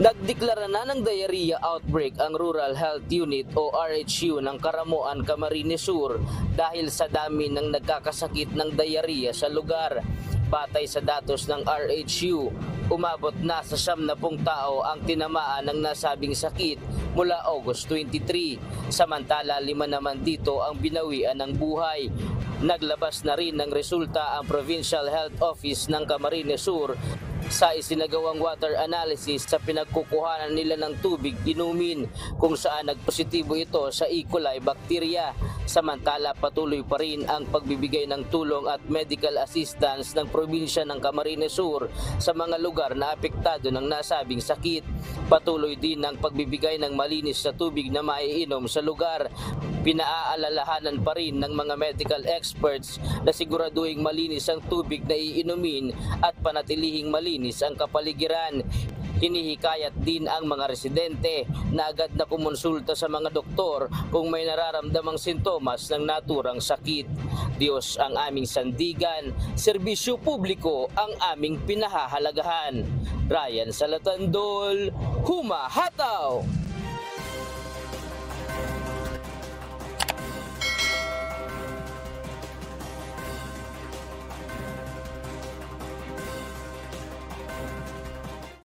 Nagdeklara na ng diarrhea outbreak ang Rural Health Unit o RHU ng Caramuan, Camarines Sur dahil sa dami ng nagkakasakit ng diarrhea sa lugar. Batay sa datos ng RHU, umabot na sa 70 tao ang tinamaan ng nasabing sakit mula August 23. Samantala 5 naman dito ang binawian ng buhay. Naglabas na rin ng resulta ang Provincial Health Office ng Camarines Sur sa isinagawang water analysis sa pinagkukuhanan nila ng tubig inumin kung saan nagpositibo ito sa E. coli bacteria. Samantala patuloy pa rin ang pagbibigay ng tulong at medical assistance ng probinsya ng Camarines Sur sa mga lugar na apektado ng nasabing sakit. Patuloy din ang pagbibigay ng malinis na tubig na maiinom sa lugar. Pinaaalalahanan pa rin ng mga medical experts na siguraduhing malinis ang tubig na iinumin at panatilihing malinis ang kapaligiran. Hinihikayat din ang mga residente na agad na kumonsulta sa mga doktor kung may nararamdamang sintomas ng naturang sakit. Diyos ang aming sandigan, serbisyo publiko ang aming pinahahalagahan. Ryan Salatandol, Humahataw!